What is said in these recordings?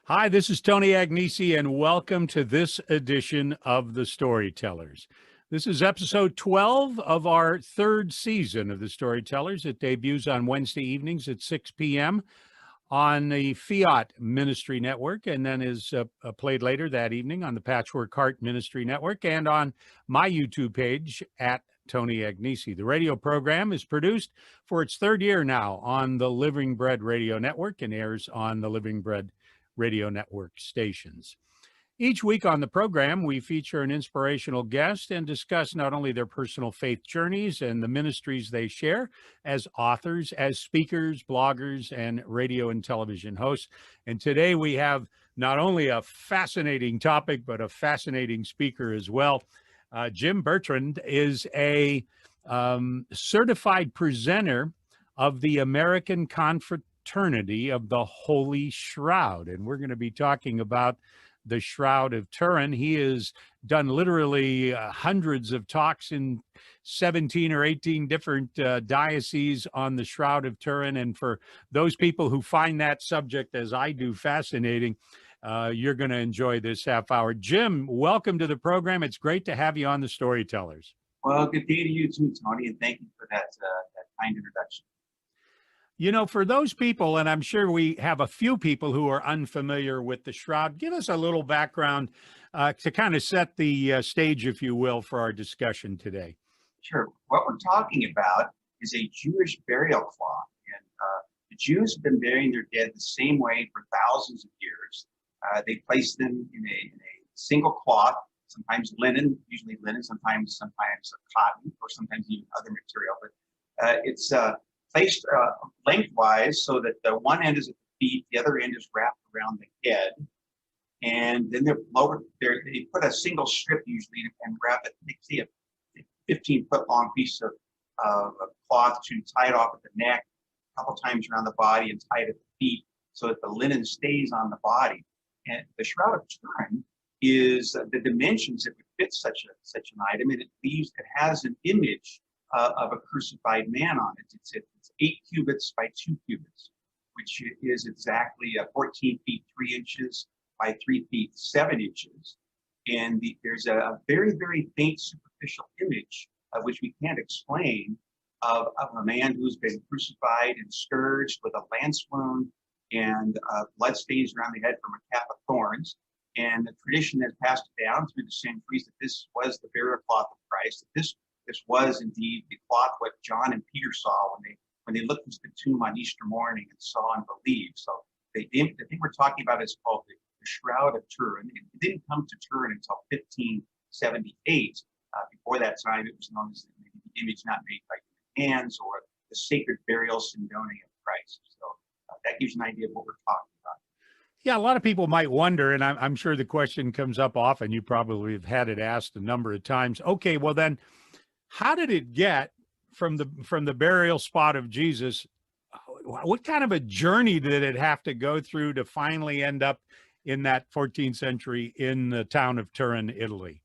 Hi, this is Tony Agnesi, and welcome to this edition of the Storytellers. This is episode 12 of our third season of the Storytellers. It debuts on Wednesday evenings at 6 p.m. on the Fiat Ministry Network, and then is played later that evening on the Patchwork Heart Ministry Network and on my YouTube page at Tony Agnesi. The radio program is produced for its third year now on the Living Bread Radio Network and airs on the Living Bread Radio Network stations. Each week on the program, we feature an inspirational guest and discuss not only their personal faith journeys and the ministries they share as authors, as speakers, bloggers, and radio and television hosts. And today we have not only a fascinating topic, but a fascinating speaker as well. Jim Bertrand is a certified presenter of the American Confraternity of the Holy Shroud. And we're going to be talking about the Shroud of Turin. He has done literally hundreds of talks in 17 or 18 different dioceses on the Shroud of Turin. And for those people who find that subject, as I do, fascinating, you're going to enjoy this half hour. Jim, welcome to the program. It's great to have you on the Storytellers. Well, good day to you too, Tony, and thank you for that kind introduction. You know, for those people, and I'm sure we have a few people who are unfamiliar with the Shroud, give us a little background to kind of set the stage, if you will, for our discussion today. Sure. What we're talking about is a Jewish burial cloth. And the Jews have been burying their dead the same way for thousands of years. They place them in a single cloth, sometimes linen, usually linen, sometimes cotton, or sometimes even other material. But it's placed lengthwise so that the one end is at the feet, the other end is wrapped around the head, and then they put a single strip usually and wrap it. They see a 15-foot long piece of cloth to tie it off at the neck, a couple times around the body, and tie it at the feet so that the linen stays on the body. And the Shroud of Turin is the dimensions that would fit such an item, and it has an image of a crucified man on it. It's 8 cubits by 2 cubits, which is exactly 14 feet 3 inches by 3 feet 7 inches. And there's a very, very faint superficial image, which we can't explain, of a man who's been crucified and scourged with a lance wound and blood stains around the head from a cap of thorns. And the tradition has passed down through the centuries that this was the burial cloth of Christ, that this was indeed the cloth what John and Peter saw when they looked into the tomb on Easter morning and saw and believed. So the thing we're talking about is called the Shroud of Turin. It didn't come to Turin until 1578. Before that time, it was known as the image not made by human hands, or the sacred burial syndone of Christ. So that gives you an idea of what we're talking about. Yeah, a lot of people might wonder, and I'm sure the question comes up often. You probably have had it asked a number of times. Okay, well then, how did it get from the burial spot of Jesus? What kind of a journey did it have to go through to finally end up in that 14th century in the town of Turin, Italy?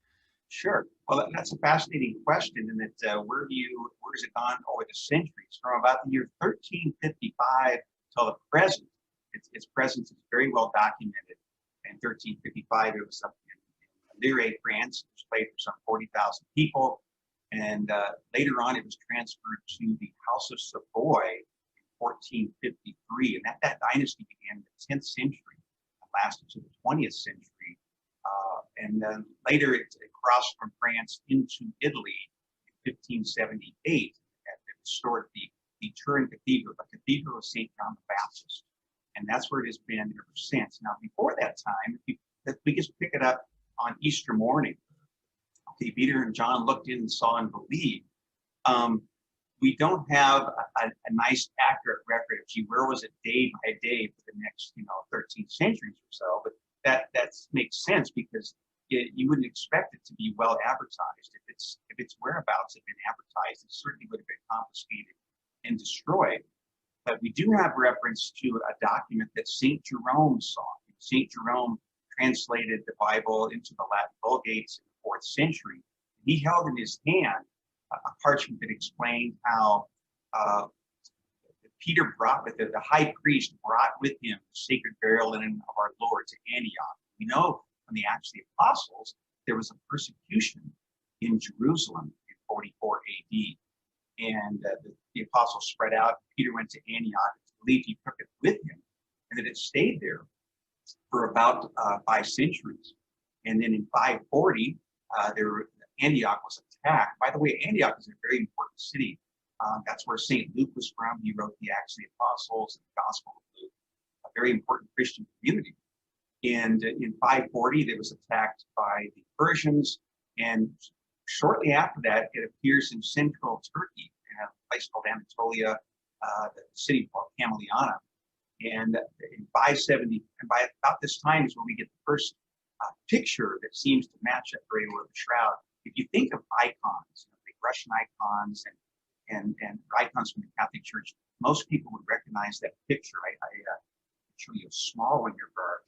Sure. Well, that's a fascinating question, and that where has it gone over the centuries? From about the year 1355 till the present, its presence is very well documented. In 1355, it was up in Lille, France. It was played for some 40,000 people. And later on, it was transferred to the House of Savoy in 1453. And that dynasty began in the 10th century and lasted to the 20th century. And then later, it crossed from France into Italy in 1578 and it restored the Turin Cathedral, the Cathedral of St. John the Baptist. And that's where it has been ever since. Now, before that time, we just pick it up on Easter morning. Okay, Peter and John looked in and saw and believed. We don't have a nice, accurate record of, gee, where was it day by day for the next, 13 centuries or so. But that makes sense because you wouldn't expect it to be well advertised. If its whereabouts had been advertised, it certainly would have been confiscated and destroyed. But we do have reference to a document that St. Jerome saw. St. Jerome translated the Bible into the Latin Vulgates in the 4th century. He held in his hand a parchment that explained how Peter brought with it, the high priest brought with him the sacred burial linen of our Lord to Antioch. We know from the Acts of the Apostles, there was a persecution in Jerusalem in 44 AD. And the apostles spread out. Peter went to Antioch. It's believed he took it with him, and that it stayed there for about 5 centuries. And then in 540, Antioch was attacked. By the way, Antioch is a very important city. That's where St. Luke was from. He wrote the Acts of the Apostles and the Gospel of Luke, a very important Christian community. And in 540, it was attacked by the Persians. And shortly after that, it appears in central Turkey, in a place called Anatolia, the city called Cameliana. And in 570, and by about this time is when we get the first picture that seems to match up very well with the shroud. If you think of icons, the Russian icons and icons from the Catholic Church, most people would recognize that picture. I show you a small one here for our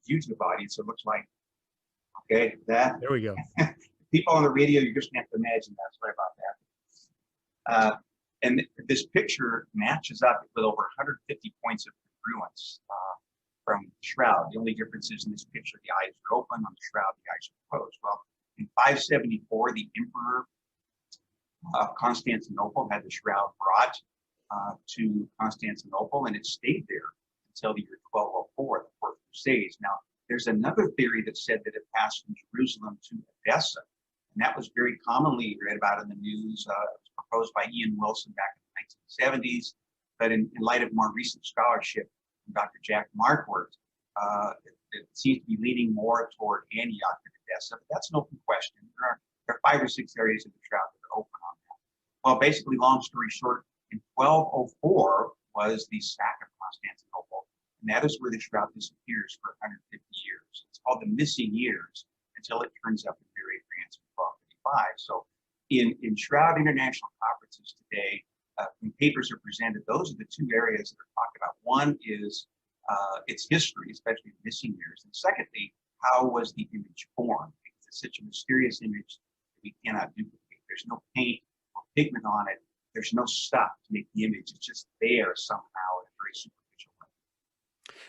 YouTube audience. It looks like, okay, that. There we go. People on the radio, you're just going to have to imagine that. Sorry about that. And this picture matches up with over 150 points of congruence from the shroud. The only difference is in this picture, the eyes are open. On the shroud, the eyes are closed. Well, in 574, the emperor of Constantinople had the shroud brought to Constantinople, and it stayed there until the year 1204, the Fourth Crusades. Now, there's another theory that said that it passed from Jerusalem to Edessa, and that was very commonly read about in the news. It was proposed by Ian Wilson back in the 1970s, but in light of more recent scholarship from Dr. Jack Marquardt, it seems to be leaning more toward Antioch than Edessa, but that's an open question. There are 5 or 6 areas of the shroud that are open on that. Well, basically, long story short, in 1204 was the sack of Constantinople, and that is where the shroud disappears for 150 years. It's called the missing years until it turns up in Berry, France in 1255. So in Shroud International conferences today, when papers are presented, those are the 2 areas that are talked about. One is its history, especially the missing years. And secondly, how was the image formed? Because it's such a mysterious image that we cannot duplicate. There's no paint or pigment on it. There's no stuff to make the image. It's just there somehow in a very superficial way.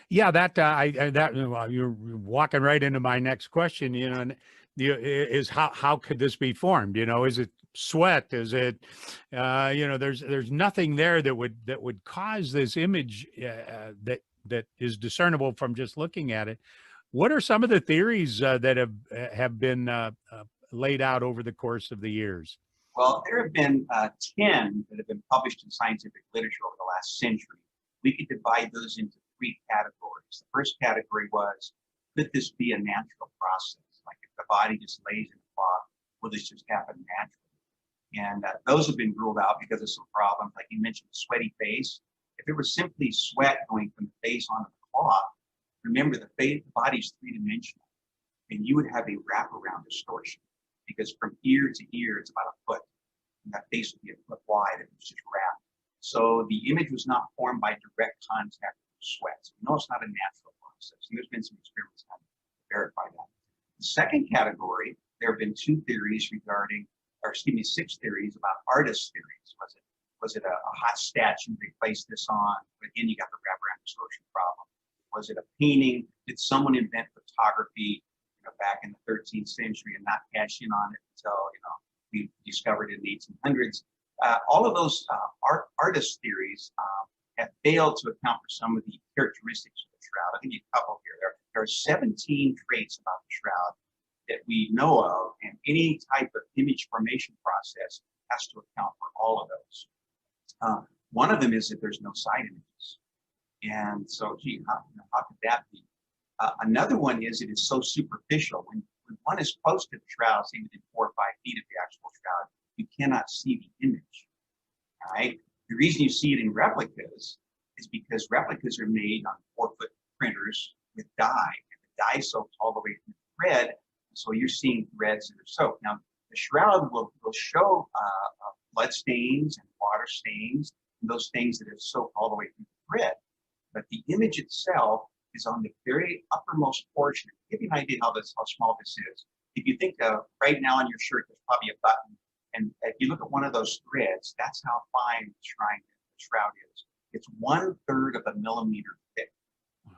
Yeah, that you're walking right into my next question. And is how could this be formed? Is it sweat? Is it there's nothing there that would cause this image that is discernible from just looking at it. What are some of the theories that have been laid out over the course of the years? Well, there have been 10 that have been published in scientific literature over the last century. We could divide those into 3 categories. The first category was, could this be a natural process? Like if the body just lays in a cloth, will this just happen naturally? And those have been ruled out because of some problems. Like you mentioned, the sweaty face. If it was simply sweat going from the face onto the cloth, remember the body's 3-dimensional, and you would have a wraparound distortion because from ear to ear, it's about a foot, and that face would be a foot wide if it was just wrapped. So the image was not formed by direct contact with sweat. So you know it's not a natural process. And there's been some experiments to verify that. The second category, there have been 6 theories about artist theories. Was it a hot statue they placed this on? Again, you got the wraparound distortion problem. Was it a painting? Did someone invent photography back in the 13th century and not cash in on it until we discovered it in the 1800s? All of those artist theories have failed to account for some of the characteristics of the shroud. I'll give you a couple here. There are 17 traits about the shroud that we know of, and any type of image formation process has to account for all of those. One of them is that there's no side images. And so, gee, how could that be? Another one is it is so superficial. When one is close to the shroud, say within 4 or 5 feet of the actual shroud, you cannot see the image. All right. The reason you see it in replicas is because replicas are made on 4-foot printers with dye, and the dye soaks all the way through the thread. So you're seeing threads that are soaked. Now, the shroud will show blood stains and water stains, and those things that have soaked all the way through the thread. But the image itself is on the very uppermost portion. To give you an idea how small this is, if you think of right now on your shirt, there's probably a button, and if you look at one of those threads, that's how fine the shroud is. It's 1/3 of a millimeter thick.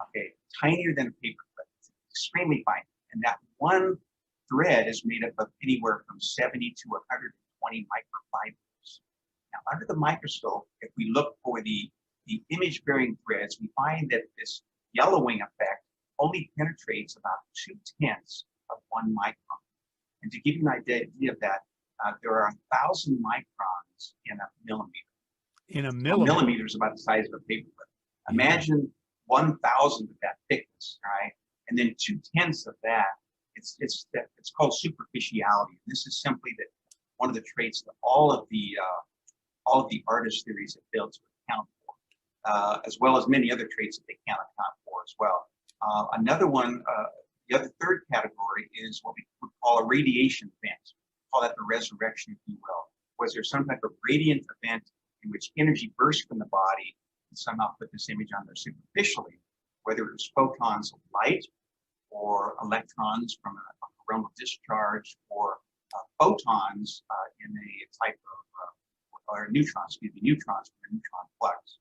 Okay, tinier than a paperclip. It's extremely fine. And that one thread is made up of anywhere from 70 to 120 microfibers. Now, under the microscope, if we look for the image-bearing threads, we find that this yellowing effect only penetrates about 2/10 of 1 micron. And to give you an idea of that, there are 1,000 microns in a millimeter. In a A millimeter. millimeter is about the size of a paperclip. Imagine 1,000th of that thickness, right? And then 2/10 of that. It's called superficiality. And this is simply that one of the traits that all of the artist theories have failed to account for, as well as many other traits that they can't account for as well. Another one, the other third category is what we would call a radiation event. We call that the resurrection, if you will. Was there some type of radiant event in which energy burst from the body and somehow put this image on there superficially, whether it was photons of light or electrons from a coronal discharge or photons in a type of, or neutrons from a neutron flux.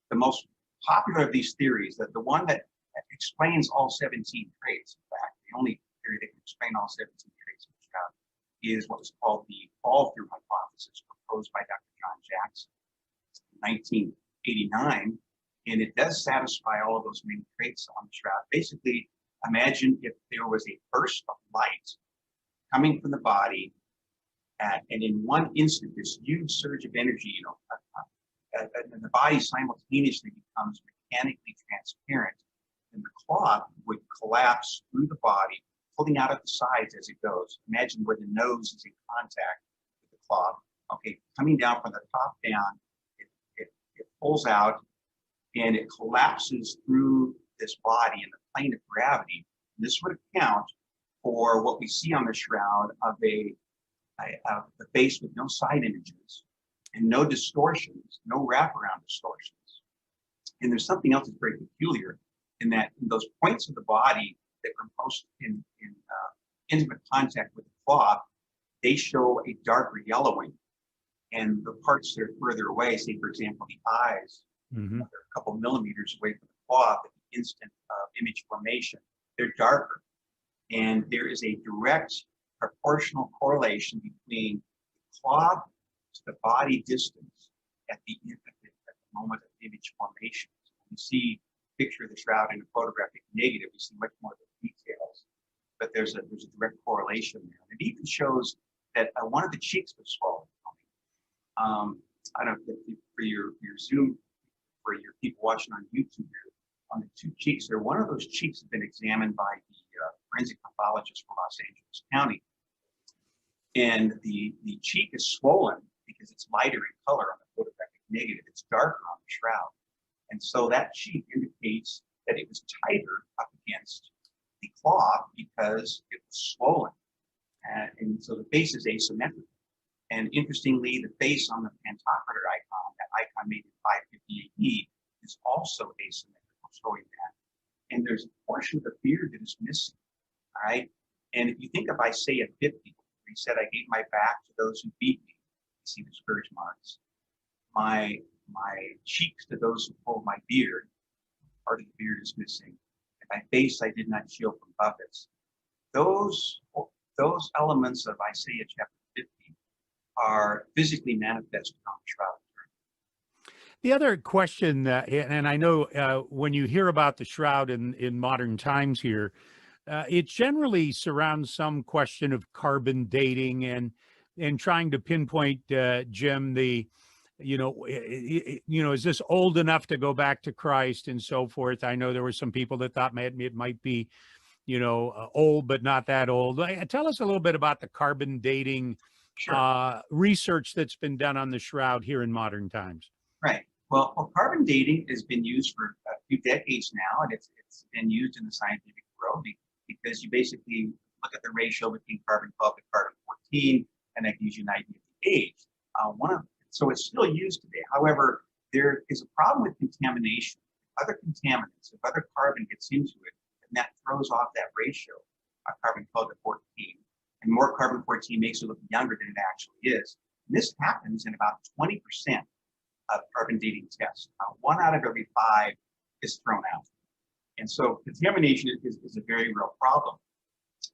The most popular of these theories, that the one that explains all 17 traits, in fact, the only theory that can explain all 17 traits of the shroud, is what's called the fall-through hypothesis, proposed by Dr. John Jackson in 1989, and it does satisfy all of those main traits on the shroud. Basically, imagine if there was a burst of light coming from the body, and in one instant, this huge surge of energy, and the body simultaneously becomes mechanically transparent, and the cloth would collapse through the body, pulling out at the sides as it goes. Imagine where the nose is in contact with the cloth. Okay, coming down from the top down, it pulls out and it collapses through this body in the plane of gravity. And this would account for what we see on the shroud of the face with no side images and no distortions, no wraparound distortions. And there's something else that's very peculiar in that in those points of the body that were most in intimate contact with the cloth, they show a darker yellowing. And the parts that are further away, say, for example, the eyes, they're a couple millimeters away from the cloth at the instant of image formation, they're darker. And there is a direct proportional correlation between the cloth to the body distance at the moment of image formation. So when you see a picture of the shroud in a photographic negative, you see much more of the details, but there's a direct correlation there. And it even shows that one of the cheeks was swollen. I don't know if for your Zoom, for your people watching on YouTube here, on the two cheeks there, one of those cheeks has been examined by the forensic pathologist from Los Angeles County. And the cheek is swollen because it's lighter in color on the photographic negative. It's darker on the shroud. And so that cheek indicates that it was tighter up against the cloth because it was swollen. And so the face is asymmetrical. And interestingly, the face on the pantocrator icon, that icon made in 550 AD, is also asymmetrical, showing that. And there's a portion of the beard that is missing, all right? And if you think of Isaiah 50, he said, I gave my back to those who beat me. You see the scourge marks. My cheeks to those who pulled my beard. Part of the beard is missing. And my face I did not shield from buffets. Those elements of Isaiah chapter 50 are physically manifested on the Shroud of Turin. The other question, and I know when you hear about the shroud in modern times here, it generally surrounds some question of carbon dating and trying to pinpoint, Jim, is this old enough to go back to Christ and so forth? I know there were some people that thought it might be, old, but not that old. Tell us a little bit about the carbon dating research that's been done on the shroud here in modern times. Right. Well, carbon dating has been used for a few decades now, and it's been used in the scientific world because you basically look at the ratio between carbon-12 and carbon-14, and that gives you an idea of the age. So it's still used today. However, there is a problem with contamination. Other contaminants, if other carbon gets into it, and that throws off that ratio of carbon-12 to 14. And more carbon-14 makes it look younger than it actually is. And this happens in about 20% carbon dating test. One out of every five is thrown out. And so contamination is a very real problem.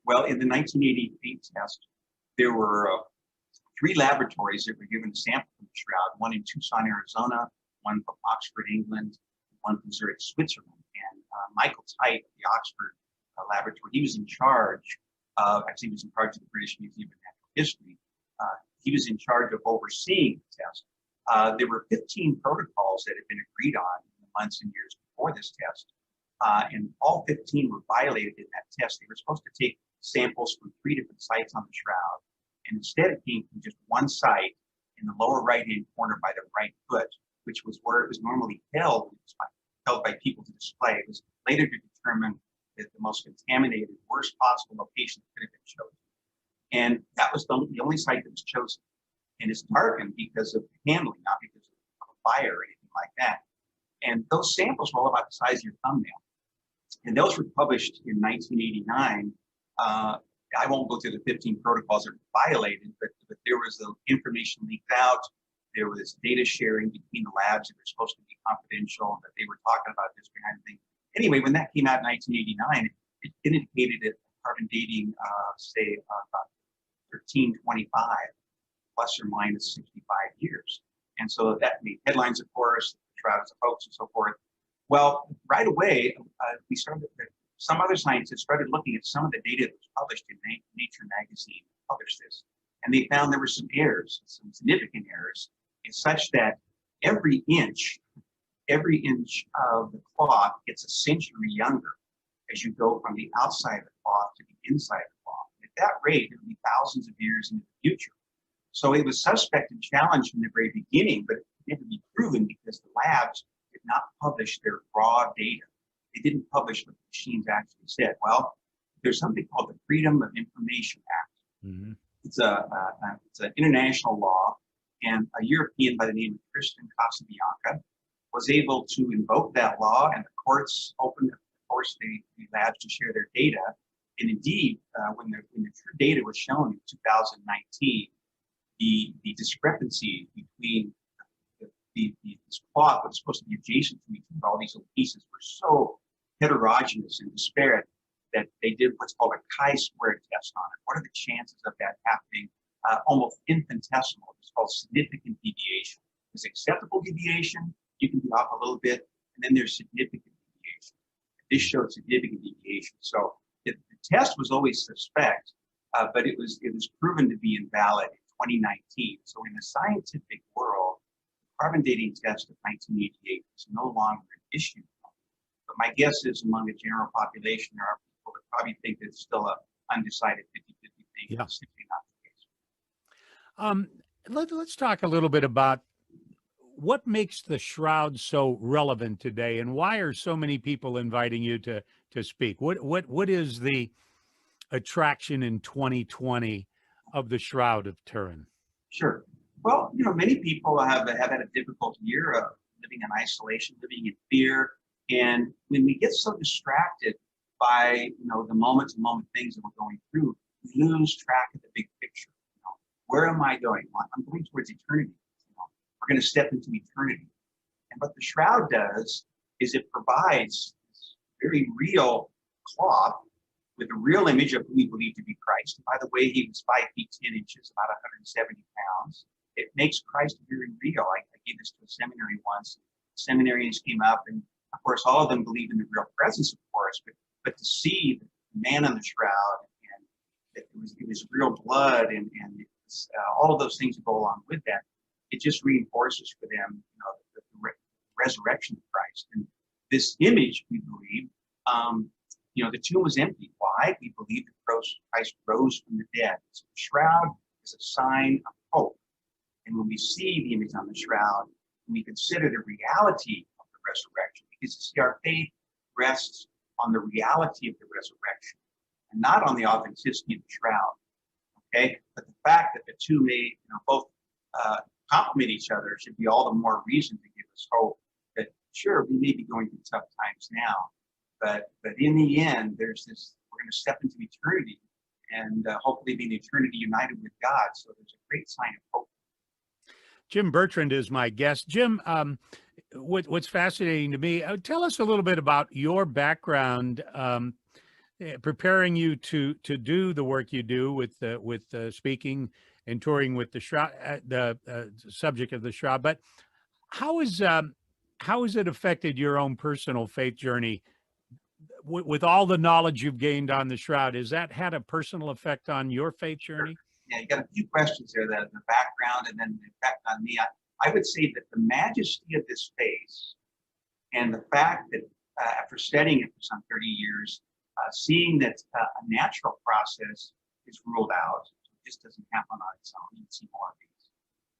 Well, in the 1988 test, there were 3 laboratories that were given a sample from the shroud, one in Tucson, Arizona, one from Oxford, England, one from Zurich, Switzerland. And Michael Tite of the Oxford laboratory, he was in charge of, actually he was in charge of the British Museum of Natural History. He was in charge of overseeing the test. There were 15 protocols that had been agreed on in the months and years before this test. And all 15 were violated in that test. They were supposed to take samples from 3 different sites on the shroud. And instead it came from just one site in the lower right-hand corner by the right foot, which was where it was normally held. It was held by people to display. It was later to determine that the most contaminated, worst possible location that could have been chosen. And that was the only site that was chosen. And it's darkened because of handling, not because of a fire or anything like that. And those samples were all about the size of your thumbnail. And those were published in 1989. I won't go through the 15 protocols that were violated, but there was the information leaked out. There was data sharing between the labs that were supposed to be confidential, that they were talking about this kind of thing. Anyway, when that came out in 1989, it indicated that carbon dating, say, about 1325, plus or minus 65 years. And so that made headlines, of course, the shroud is a hoax and so forth. Well, right away, some other scientists started looking at some of the data that was published in Nature magazine, published this, and they found there were some errors, some significant errors, in such that every inch of the cloth gets a century younger as you go from the outside of the cloth to the inside of the cloth. At that rate, it would be thousands of years into the future. So it was suspect and challenged from the very beginning, but it could never be proven because the labs did not publish their raw data. They didn't publish what the machines actually said. Well, there's something called the Freedom of Information Act. Mm-hmm. It's an international law, and a European by the name of Tristan Casabianca was able to invoke that law, and the courts opened, of course, the labs to share their data. And indeed, when the true data was shown in 2019, the discrepancy between this cloth that was supposed to be adjacent to each other, all these little pieces, were so heterogeneous and disparate that they did what's called a chi-square test on it. What are the chances of that happening? Almost infinitesimal. It's called significant deviation. There's acceptable deviation, you can be off a little bit, and then there's significant deviation. This showed significant deviation. So the test was always suspect, but it was proven to be invalid in 2019. So in the scientific world, the carbon dating test of 1988 is no longer an issue. But my guess is among the general population, there are people that probably think that it's still an undecided 50-50 thing. Yeah. It's simply not the case. Let's talk a little bit about what makes the shroud so relevant today, and why are so many people inviting you to speak? What is the attraction in 2020 of the Shroud of Turin? Sure. Well, many people have had a difficult year of living in isolation, living in fear. And when we get so distracted by, the moment-to-moment things that we're going through, we lose track of the big picture. Where am I going? I'm going towards eternity. We're going to step into eternity. And what the shroud does is it provides this very real cloth with a real image of who we believe to be Christ. And by the way, he was 5 feet 10 inches, about 170 pounds. It makes Christ very real. I gave this to a seminary once. Seminarians came up, and of course, all of them believe in the real presence, of course, but to see the man on the shroud, and that it was real blood, and all of those things that go along with that, it just reinforces for them, the resurrection of Christ. And this image, we believe, the tomb was empty. Why? We believe that Christ rose from the dead. So the shroud is a sign of hope. And when we see the image on the shroud, we consider the reality of the resurrection, because you see, our faith rests on the reality of the resurrection and not on the authenticity of the shroud. Okay? But the fact that the two may both complement each other should be all the more reason to give us hope that, sure, we may be going through tough times now, but in the end, we're going to step into eternity and hopefully be in eternity united with God. So there's a great sign of hope. Jim Bertrand is my guest. Jim, what's fascinating to me, tell us a little bit about your background, preparing you to do the work you do with speaking and touring with the Shroud, the subject of the Shroud. But how has it affected your own personal faith journey with all the knowledge you've gained on the Shroud? Has that had a personal effect on your faith journey? Yeah, you got a few questions there, the background and then the effect on me. I would say that the majesty of this space and the fact that after studying it for some 30 years, seeing that a natural process is ruled out, it just doesn't happen on its own. You can see more of these.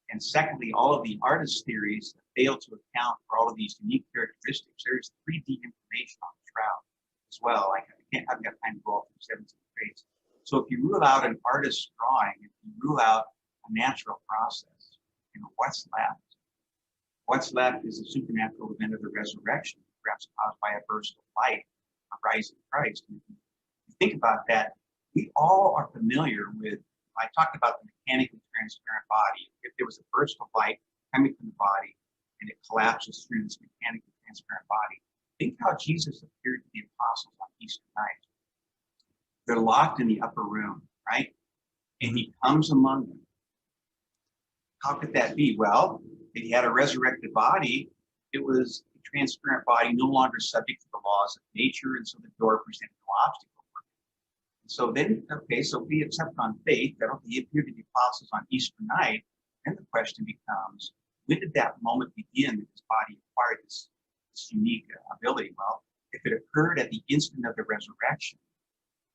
And secondly, all of the artist theories that fail to account for all of these unique characteristics. There's 3D information on the Shroud as well. I haven't got time to go through 17 grades. So if you rule out an artist's drawing, if you rule out a natural process, what's left? What's left is a supernatural event of the resurrection, perhaps caused by a burst of light, a rise in Christ. And if you think about that, we all are familiar with, I talked about the mechanically transparent body. If there was a burst of light coming from the body and it collapses through this mechanically transparent body, think how Jesus appeared to the apostles on Easter night. They're locked in the upper room, right? And he comes among them. How could that be? Well, if he had a resurrected body, it was a transparent body, no longer subject to the laws of nature, and so the door presented no obstacle for him. So then, okay, so we accept on faith that he appeared to the apostles on Easter night, then the question becomes, when did that moment begin that his body acquired this unique ability? Well, if it occurred at the instant of the resurrection,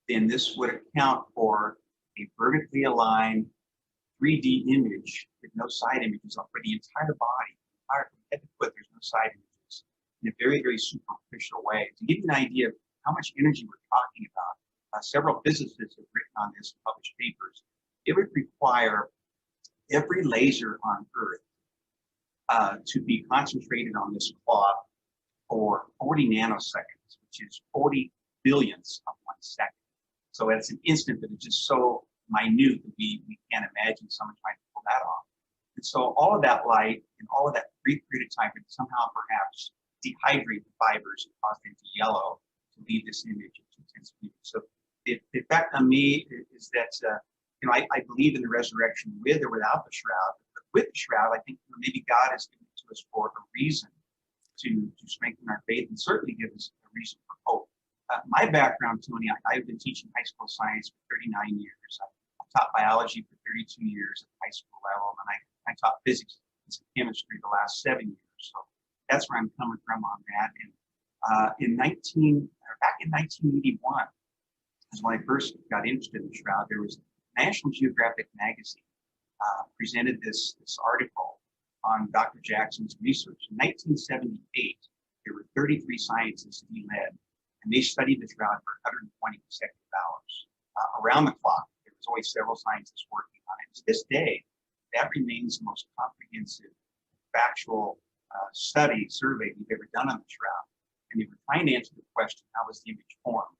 then this would account for a vertically aligned 3D image with no side images for the entire body. From head to foot, there's no side images in a very, very superficial way. To give you an idea of how much energy we're talking about, several physicists have written on this and published papers. It would require every laser on Earth to be concentrated on this cloth for 40 nanoseconds, which is 40 billionths of 1 second. So it's an instant that is just so minute that we can't imagine someone trying to pull that off. And so all of that light and all of that brief period of time would somehow perhaps dehydrate the fibers and cause them to yellow to leave this image of 2/10 speed. So the effect on me is that I believe in the resurrection with or without the Shroud. But with the Shroud, I think maybe God has given it to us for a reason to strengthen our faith and certainly give us a reason for hope. My background, Tony, I've been teaching high school science for 39 years. I've taught biology for 32 years at the high school level, and I taught physics and chemistry the last 7 years. So that's where I'm coming from on that. And back in 1981 is when I first got interested in the Shroud. There was National Geographic magazine presented this article on Dr. Jackson's research. In 1978, there were 33 scientists he led, and they studied the Shroud for 120 consecutive hours around the clock. There was always several scientists working on it. To this day, that remains the most comprehensive, factual survey we've ever done on the Shroud. And they were trying to answer the question, how was the image formed?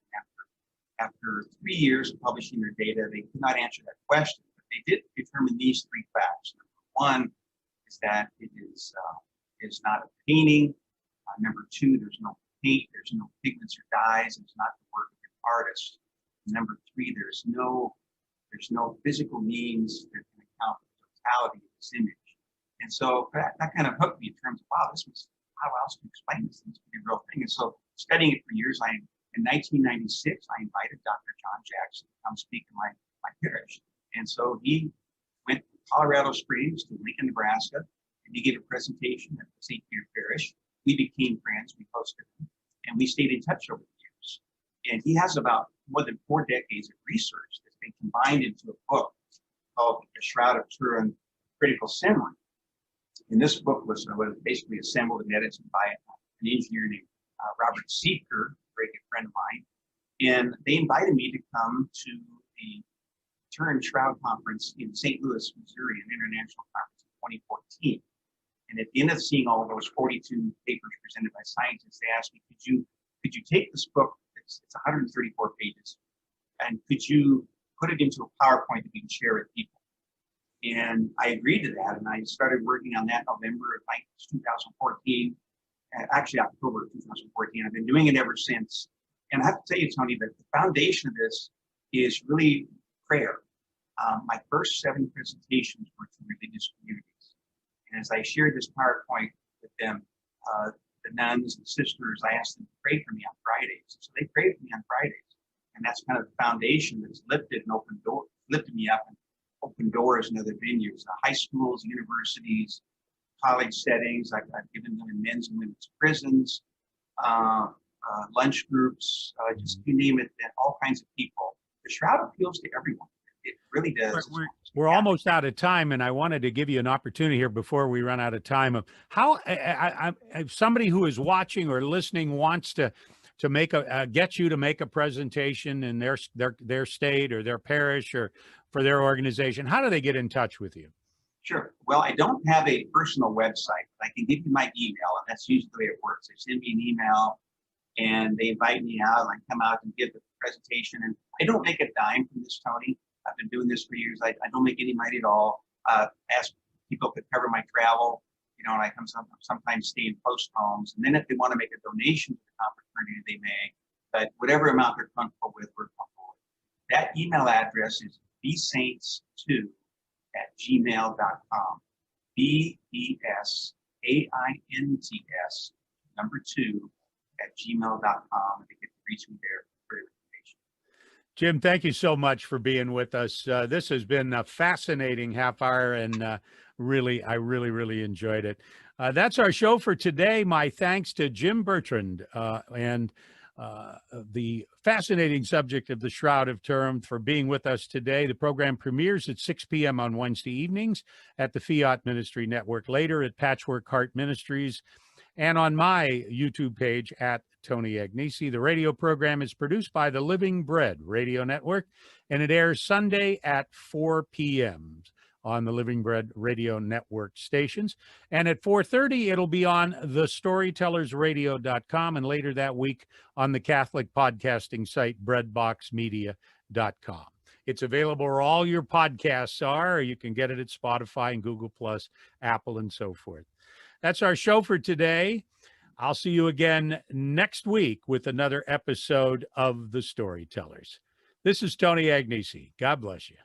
After 3 years of publishing their data, they could not answer that question, but they did determine these 3 facts. Number 1 is that it is not a painting. Number 2, there's no paint, there's no pigments or dyes, it's not the work of an artist. And number 3, there's no physical means that can account for the totality of this image. And so that kind of hooked me in terms of, wow, how else to explain this? This could be a real thing. And so studying it for years, in 1996, I invited Dr. John Jackson to come speak in my parish. And so he went from Colorado Springs to Lincoln, Nebraska, and he gave a presentation at the St. Peter Parish. We became friends, we hosted him, and we stayed in touch over the years. And he has about more than 4 decades of research that's been combined into a book called The Shroud of Turin, Critical Summary. And this book was basically assembled and edited by an engineer named Robert Seeker, a very good friend of mine. And they invited me to come to the Turin Shroud Conference in St. Louis, Missouri, an international conference in 2014. And at the end of seeing all of those 42 papers presented by scientists, they asked me, could you take this book, it's 134 pages, and could you put it into a PowerPoint that we can share with people? And I agreed to that, and I started working on that November of 2014, actually October of 2014. I've been doing it ever since. And I have to tell you, Tony, that the foundation of this is really prayer. My first 7 presentations were to religious communities. And as I shared this PowerPoint with them, the nuns and sisters, I asked them to pray for me on Fridays. So they prayed for me on Fridays. And that's kind of the foundation that's lifted me up and opened doors in other venues, high schools, universities, college settings. I've given them in men's and women's prisons, lunch groups, just you name it, and all kinds of people. The Shroud appeals to everyone. It really does. We're almost out of time, and I wanted to give you an opportunity here before we run out of time of how if somebody who is watching or listening wants to make get you to make a presentation in their state or their parish or for their organization, how do they get in touch with you? Sure. Well, I don't have a personal website, but I can give you my email, and that's usually the way it works. They send me an email, and they invite me out, and I come out and give the presentation. And I don't make a dime from this, Tony. I've been doing this for years. I don't make any money at all. Ask people to cover my travel, and I come sometimes stay in post homes. And then if they want to make a donation to the confraternity, they may. But whatever amount they're comfortable with, we're comfortable with. That email address is bsaints2@gmail.com. BESAINTS2@gmail.com. And they can reach me there for information. Jim, thank you so much for being with us. This has been a fascinating half hour, and I really enjoyed it. That's our show for today. My thanks to Jim Bertrand and the fascinating subject of the Shroud of Turin for being with us today. The program premieres at 6 p.m. on Wednesday evenings at the Fiat Ministry Network, later at Patchwork Heart Ministries, and on my YouTube page at Tony Agnesi. The radio program is produced by the Living Bread Radio Network, and it airs Sunday at 4 p.m. on the Living Bread Radio Network stations. And at 4:30, it'll be on the StorytellersRadio.com, and later that week on the Catholic podcasting site, breadboxmedia.com. It's available where all your podcasts are, or you can get it at Spotify and Google+, Apple, and so forth. That's our show for today. I'll see you again next week with another episode of The Storytellers. This is Tony Agnesi. God bless you.